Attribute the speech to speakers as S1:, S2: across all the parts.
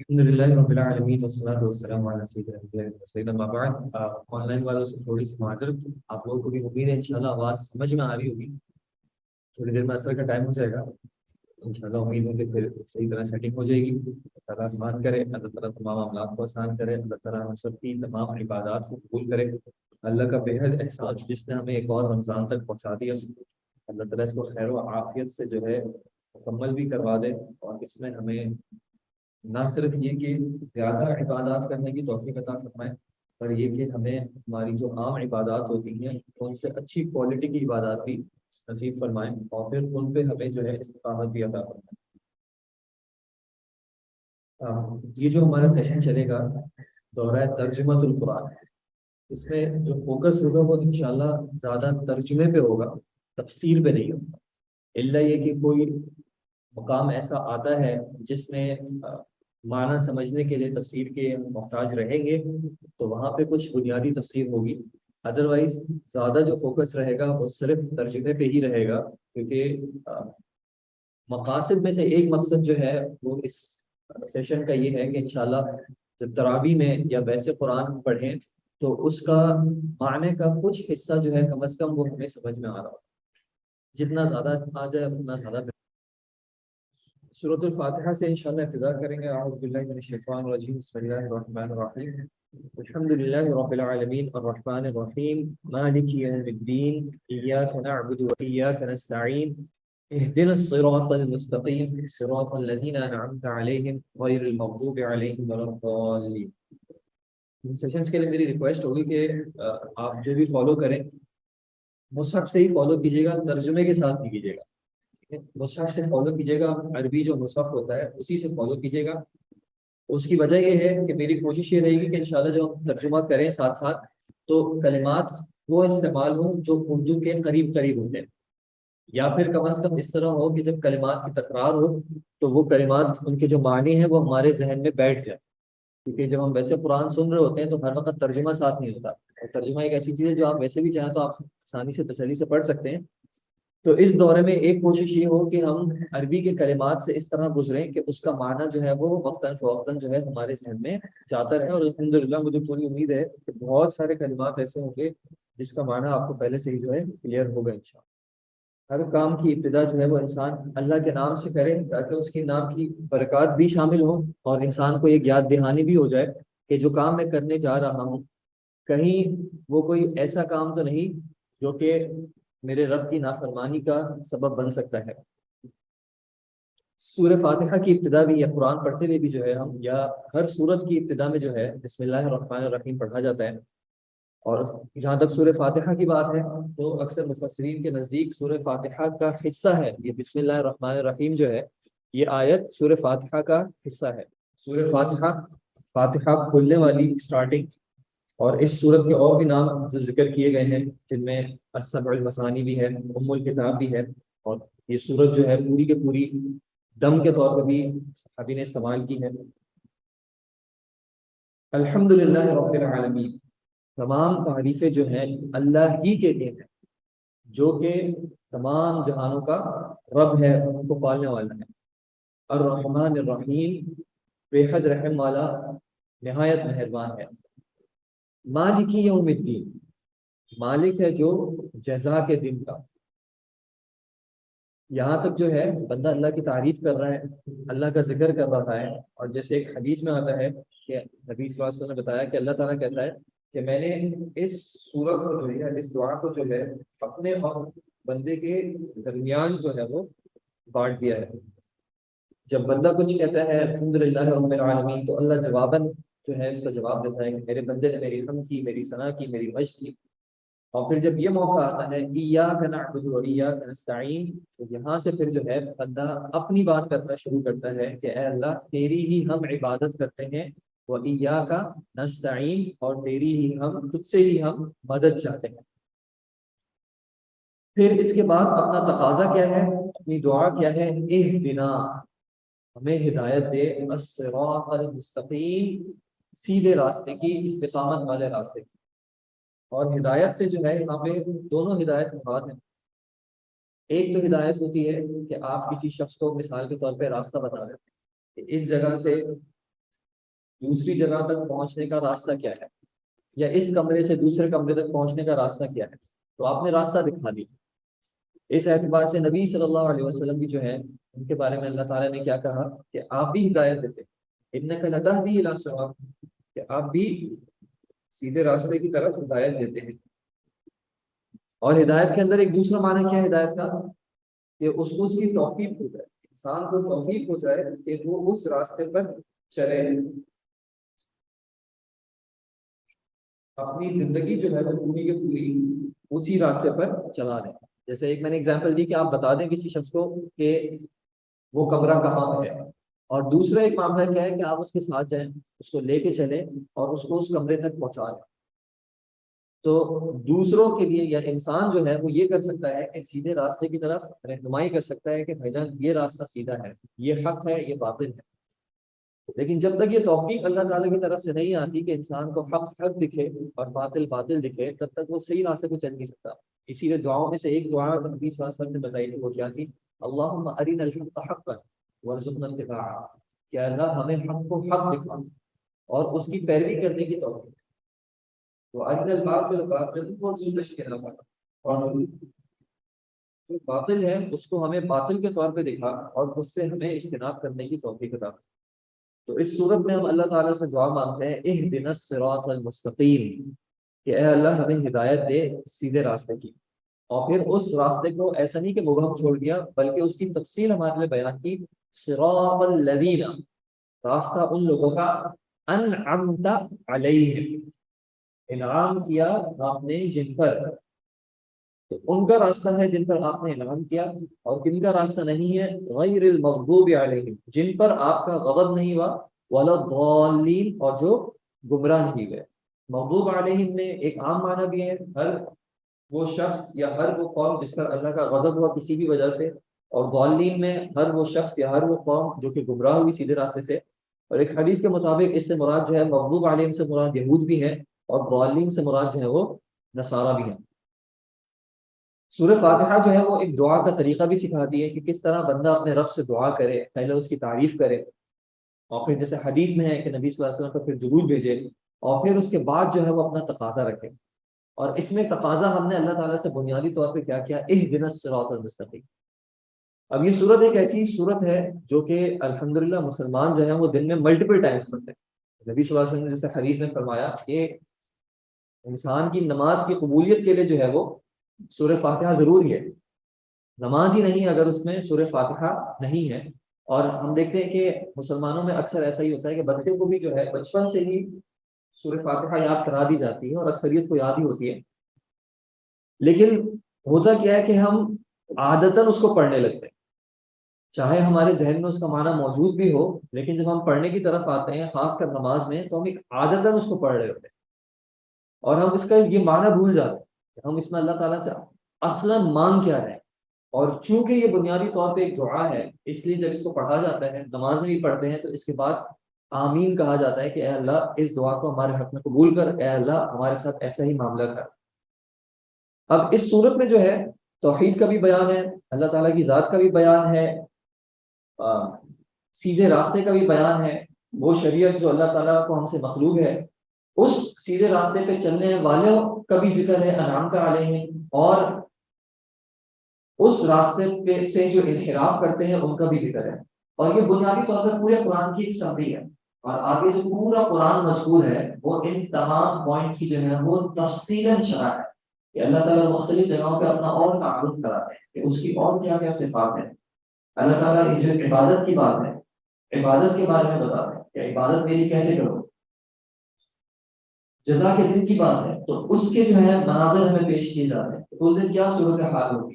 S1: الحمد للہ رب العالمین والصلاۃ والسلام علی سیدنا المرسلین اما بعد۔ آن لائن والوں سے تھوڑی سی معذرت، آپ لوگوں کو بھی امید ہے انشاءاللہ آواز سمجھ میں آ رہی ہوگی۔ تھوڑی دیر میں اثر کا ٹائم ہو جائے گا، انشاءاللہ امید ہے کہ پھر صحیح طرح سیٹنگ ہو جائے گی۔ اللہ تعالیٰ آسان کرے، اللہ تعالیٰ تمام معاملات کو آسان کرے، اللہ تعالیٰ ہم سب کی تمام عبادات کو قبول کرے۔ اللہ کا بےحد احسان جس نے ہمیں ایک اور رمضان تک پہنچا دیا، اللہ تعالیٰ اس کو خیر و عافیت سے جو ہے مکمل بھی کروا دے، اور اس میں ہمیں نہ صرف یہ کہ زیادہ عبادات کرنے کی توفیق عطا فرمائے، پر یہ کہ ہمیں ہماری جو عام عبادات ہوتی ہیں ان سے اچھی کوالٹی کی عبادات بھی نصیب فرمائیں، اور پھر ان پہ ہمیں جو ہے استقامت بھی عطا فرمائے۔ یہ جو ہمارا سیشن چلے گا دورہ ترجمۃ القرآن، اس میں جو فوکس ہوگا وہ انشاءاللہ زیادہ ترجمے پہ ہوگا، تفسیر پہ نہیں ہوگا، الا یہ کہ کوئی مقام ایسا آتا ہے جس میں معنی سمجھنے کے لیے تفسیر کے محتاج رہیں گے تو وہاں پہ کچھ بنیادی تفسیر ہوگی۔ ادروائز زیادہ جو فوکس رہے گا وہ صرف ترجمے پہ ہی رہے گا، کیونکہ مقاصد میں سے ایک مقصد جو ہے وہ اس سیشن کا یہ ہے کہ انشاءاللہ جب تراویح میں یا ویسے قرآن پڑھیں تو اس کا معنی کا کچھ حصہ جو ہے کم از کم وہ ہمیں سمجھ میں آ رہا ہو، جتنا زیادہ آ جائے اتنا زیادہ بہتر۔ سورۃ الفاتحہ سے انشاءاللہ ابتدا کریں گے۔ اعوذ باللہ من الشیطان الرجیم، بسم اللہ الرحمن الرحیم، الحمد للہ رب العالمین الرحمن الرحیم مالک یوم الدین، ایاک نعبد و ایاک نستعین، اهدنا الصراط المستقیم صراط الذین انعمت علیہم غیر المغضوب علیہم ولا الضالین۔ ان سیشنز کے لیے میری ریکویسٹ ہوگی کہ آپ جو بھی فالو کریں مصحف سے ہی فالو کیجیے گا، ترجمے کے ساتھ نہیں کیجیے گا۔ مصحف سے فالو کیجیے گا، عربی جو مصحف ہوتا ہے اسی سے فالو کیجیے گا۔ اس کی وجہ یہ ہے کہ میری کوشش یہ رہے گی کہ انشاءاللہ جب ہم ترجمہ کریں ساتھ ساتھ تو کلمات وہ استعمال ہوں جو اردو کے قریب قریب ہوتے ہیں، یا پھر کم از کم اس طرح ہو کہ جب کلمات کی تکرار ہو تو وہ کلمات ان کے جو معنی ہیں وہ ہمارے ذہن میں بیٹھ جائیں، کیونکہ جب ہم ویسے قرآن سن رہے ہوتے ہیں تو ہر وقت ترجمہ ساتھ نہیں ہوتا، اور ترجمہ ایک ایسی چیز ہے جو آپ ویسے بھی چاہیں تو آپ آسانی سے تسلی سے پڑھ سکتے ہیں۔ تو اس دورے میں ایک کوشش یہ ہو کہ ہم عربی کے کلمات سے اس طرح گزریں کہ اس کا معنی جو ہے وہ وقتاً فوقتاً جو ہے ہمارے ذہن میں جاتا رہے، اور الحمدللہ مجھے پوری امید ہے کہ بہت سارے کلمات ایسے ہوں گے جس کا معنی آپ کو پہلے سے ہی جو ہے کلیئر ہوگا انشاءاللہ۔ ہر کام کی ابتدا جو ہے وہ انسان اللہ کے نام سے کرے تاکہ اس کے نام کی برکات بھی شامل ہوں، اور انسان کو ایک یاد دہانی بھی ہو جائے کہ جو کام میں کرنے جا رہا ہوں کہیں وہ کوئی ایسا کام تو نہیں جو کہ میرے رب کی نافرمانی کا سبب بن سکتا ہے۔ سورہ فاتحہ کی ابتدا بھی یا قرآن پڑھتے ہوئے بھی جو ہے ہم یا ہر سورت کی ابتدا میں جو ہے بسم اللہ الرحمن الرحیم پڑھا جاتا ہے، اور جہاں تک سورہ فاتحہ کی بات ہے تو اکثر مفسرین کے نزدیک سورہ فاتحہ کا حصہ ہے یہ بسم اللہ الرحمن الرحیم جو ہے، یہ آیت سورہ فاتحہ کا حصہ ہے۔ سورہ فاتحہ، فاتحہ کھولنے والی اسٹارٹنگ، اور اس صورت کے اور بھی نام ذکر کیے گئے ہیں جن میں السبع المثانی بھی ہے، ام الکتاب بھی ہے، اور یہ صورت جو ہے پوری کے پوری دم کے طور پر بھی صحابی نے استعمال کی ہے۔ الحمدللہ رب العالمین، تمام تعریفیں جو ہیں اللہ ہی کے لیے ہیں جو کہ تمام جہانوں کا رب ہے، ان کو پالنے والا ہے۔ الرحمن الرحیم، بے حد رحم والا، نہایت مہربان ہے۔ مالک یوم الدین، مالک ہے جو جزا کے دن کا۔ یہاں تک جو ہے بندہ اللہ کی تعریف کر رہا ہے، اللہ کا ذکر کر رہا ہے، اور جیسے ایک حدیث میں آتا ہے کہ نبی صلی اللہ علیہ وسلم نے بتایا کہ اللہ تعالیٰ کہتا ہے کہ میں نے اس سورت کو جو ہے، اس دعا کو جو ہے اپنے اور بندے کے درمیان جو ہے وہ بانٹ دیا ہے۔ جب بندہ کچھ کہتا ہے الحمدللہ رب العالمین تو اللہ جواباً جو ہے اس کا جواب دیتا ہے کہ میرے بندے نے میری حمد کی، میری ثنا کی، میری مجد کی۔ اور پھر جب یہ موقع آتا ہے ایاک نعبد و ایاک نستعین، تو یہاں سے پھر جو ہے بندہ اپنی بات کرنا شروع کرتا ہے کہ اے اللہ تیری ہی ہم عبادت کرتے ہیں، و ایاک نستعین، اور تیری ہی ہم، تجھ سے ہی ہم مدد چاہتے ہیں۔ پھر اس کے بعد اپنا تقاضا کیا ہے، اپنی دعا کیا ہے، اہدنا، ہمیں ہدایت دے، الصراط المستقیم، سیدھے راستے کی، استقامت والے راستے کی۔ اور ہدایت سے جو ہے یہاں پہ دونوں ہدایت مراد ہیں۔ ایک تو ہدایت ہوتی ہے کہ آپ کسی شخص کو مثال کے طور پہ راستہ بتا دیں کہ اس جگہ سے دوسری جگہ تک پہنچنے کا راستہ کیا ہے، یا اس کمرے سے دوسرے کمرے تک پہنچنے کا راستہ کیا ہے، تو آپ نے راستہ دکھا دیا۔ اس اعتبار سے نبی صلی اللہ علیہ وسلم بھی جو ہے ان کے بارے میں اللہ تعالیٰ نے کیا کہا کہ آپ بھی ہدایت دیتے ہیں، انک لتہدی الی صراط، کہ آپ بھی سیدھے راستے کی طرف ہدایت دیتے ہیں۔ اور ہدایت کے اندر ایک دوسرا معنی کیا ہے ہدایت کا، کہ اس کو اس کی توفیق ہو جائے، انسان کو توفیق ہو جائے کہ وہ اس راستے پر چلے، اپنی زندگی جو ہے وہ پوری کی پوری اسی راستے پر چلا رہے ہیں۔ جیسے ایک میں نے اگزامپل دی کہ آپ بتا دیں کسی شخص کو کہ وہ کمرہ کہاں پر ہے، اور دوسرا ایک معاملہ کیا ہے کہ آپ اس کے ساتھ جائیں، اس کو لے کے چلیں اور اس کو اس کمرے تک پہنچا دیں۔ تو دوسروں کے لیے یا انسان جو ہے وہ یہ کر سکتا ہے کہ سیدھے راستے کی طرف رہنمائی کر سکتا ہے کہ بھائی جان یہ راستہ سیدھا ہے، یہ حق ہے، یہ باطل ہے۔ لیکن جب تک یہ توفیق اللہ تعالیٰ کی طرف سے نہیں آتی کہ انسان کو حق حق دکھے اور باطل باطل دکھے، تب تک وہ صحیح راستے پہ چل نہیں سکتا۔ اسی لیے دعاؤں میں سے ایک دعا نبی صلی اللہ علیہ وسلم نے بتائی تھی، وہ کیا تھی؟ اللہم ارنا الحق حقا وارزقنا اتباعہ، کہ اللہ ہمیں حق کو حق دکھا اور اس کی پیروی کرنے کی توفیق، تو ارنا الباطل باطل وارزقنا اجتنابہ، اور جو باطل ہے اس کو ہمیں باطل کے طور پہ دکھا اور اس سے ہمیں اجتناب کرنے کی توفیق عطا۔ تو اس صورت میں ہم اللہ تعالیٰ سے دعا مانگتے ہیں اہدنا الصراط المستقیم، کہ اے اللہ ہمیں ہدایت دے سیدھے راستے کی، اور پھر اس راستے کو ایسا نہیں کہ مبہم چھوڑ دیا بلکہ اس کی تفصیل ہمارے لیے بیان کی، صراط الذین، راستہ ان لوگوں کا انعمت علیہم، انعام کیا آپ نے جن پر، تو ان کا راستہ ہے جن پر آپ نے انعام کیا، اور کن کا راستہ نہیں ہے؟ غیر المغضوب علیہم، جن پر آپ کا غضب نہیں ہوا، ولا الضالین، اور جو گمراہ نہیں گئے۔ مغضوب علیہم میں ایک عام معنی بھی ہے، ہر وہ شخص یا ہر وہ قوم جس پر اللہ کا غضب ہوا کسی بھی وجہ سے، اور ضالین میں ہر وہ شخص یا ہر وہ قوم جو کہ گمراہ ہوئی سیدھے راستے سے۔ اور ایک حدیث کے مطابق اس سے مراد جو ہے مغضوب علیہم سے مراد یہود بھی ہے، اور ضالین سے مراد جو ہے وہ نصارہ بھی ہے۔ سورہ فاتحہ جو ہے وہ ایک دعا کا طریقہ بھی سکھاتی ہے کہ کس طرح بندہ اپنے رب سے دعا کرے، پہلے اس کی تعریف کرے، اور پھر جیسے حدیث میں ہے کہ نبی صلی اللہ علیہ وسلم پر پھر درود بھیجے، اور پھر اس کے بعد جو ہے وہ اپنا تقاضا رکھے۔ اور اس میں تقاضا ہم نے اللہ تعالیٰ سے بنیادی طور پہ کیا کیا؟ اہدنا الصراط المستقیم۔ اب یہ صورت ایک ایسی صورت ہے جو کہ الحمدللہ مسلمان جو ہے وہ دن میں ملٹیپل ٹائمز پڑھتے ہیں۔ نبی صلی اللہ علیہ وسلم نے جیسے حدیث میں فرمایا کہ انسان کی نماز کی قبولیت کے لیے جو ہے وہ سورہ فاتحہ ضروری ہے، نماز ہی نہیں اگر اس میں سورہ فاتحہ نہیں ہے۔ اور ہم دیکھتے ہیں کہ مسلمانوں میں اکثر ایسا ہی ہوتا ہے کہ بچے کو بھی جو ہے بچپن سے ہی سورہ فاتحہ یاد کرا دی جاتی ہے، اور اکثریت کو یاد ہی ہوتی ہے، لیکن ہوتا کیا ہے کہ ہم عادتاً اس کو پڑھنے لگتے ہیں، چاہے ہمارے ذہن میں اس کا معنی موجود بھی ہو، لیکن جب ہم پڑھنے کی طرف آتے ہیں خاص کر نماز میں، تو ہم ایک عادتاً اس کو پڑھ رہے ہوتے ہیں، اور ہم اس کا یہ معنی بھول جاتے ہیں کہ ہم اس میں اللہ تعالیٰ سے اصلاً مانگ کیا رہے ہیں۔ اور چونکہ یہ بنیادی طور پہ ایک دعا ہے، اس لیے جب اس کو پڑھا جاتا ہے، نماز میں بھی پڑھتے ہیں، تو اس کے بعد آمین کہا جاتا ہے کہ اے اللہ اس دعا کو ہمارے حق میں قبول کر، اے اللہ ہمارے ساتھ ایسا ہی معاملہ کر۔ اب اس صورت میں جو ہے توحید کا بھی بیان ہے، اللہ تعالیٰ کی ذات کا بھی بیان ہے، سیدھے راستے کا بھی بیان ہے، وہ شریعت جو اللہ تعالیٰ کو ہم سے مطلوب ہے، اس سیدھے راستے پہ چلنے والوں کا بھی ذکر ہے انعامت علیہم، اور اس راستے پہ سے جو انحراف کرتے ہیں ان کا بھی ذکر ہے۔ اور یہ بنیادی طور پر پورے قرآن کی ایک سمری ہے، اور آگے جو پورا قرآن مذکور ہے وہ ان تمام پوائنٹس کی جو ہے وہ تفصیلاً شرح ہے، کہ اللہ تعالیٰ مختلف جگہوں پہ اپنا اور تعارف کراتے ہیں کہ اس کی اور کیا کیا صفات ہیں۔ اللہ تعالیٰ یہ جو عبادت کی بات ہے، عبادت کے بارے میں بتاتے ہیں کہ عبادت میری کیسے کرو۔ جزا کے دن کی بات ہے تو اس کے جو ہے مناظر ہمیں پیش کیے جاتے ہیں، تو اس دن کیا صورت حال ہوگی۔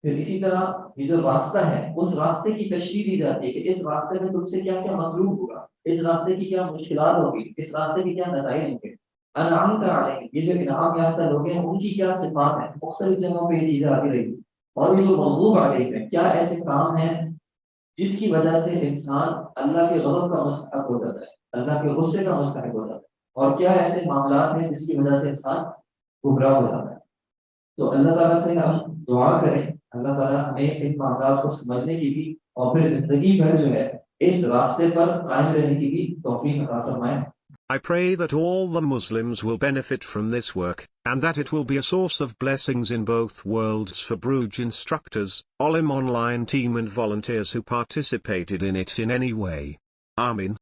S1: پھر اسی طرح یہ جو راستہ ہے اس راستے کی تشریح دی جاتی ہے کہ اس راستے میں تم سے کیا کیا مطلوب ہوگا، اس راستے کی کیا مشکلات ہوگی، اس راستے کے کیا نتائج ہوں گے۔ انعام علیہم، یہ جو انعام یافتہ لوگ ہیں ان کی کیا صفات ہیں، مختلف جگہوں پہ یہ چیزیں آتی رہی۔ اور یہ جو مغضوب علیہم ہے، کیا ایسے کام ہیں جس کی وجہ سے انسان اللہ کے غضب کا مستحق ہو جاتا ہے، اللہ کے غصے کا مستحق ہو جاتا ہے، اور کیا ایسے معاملات ہیں جس کی وجہ سے انسان گمراہ ہو جاتا ہے۔ تو اللہ تعالیٰ سے ہم دعا کریں اللہ تعالیٰ ہمیں ان معاملات کو سمجھنے کی بھی، اور پھر زندگی بھر جو ہے اس راستے پر قائم رہنے کی بھی توفیق عطا فرمائے.
S2: I pray that all the Muslims will benefit from this work, and that it will be a source of blessings in both worlds for Bruj instructors, Olim online team and volunteers who participated in it in any way. Amin.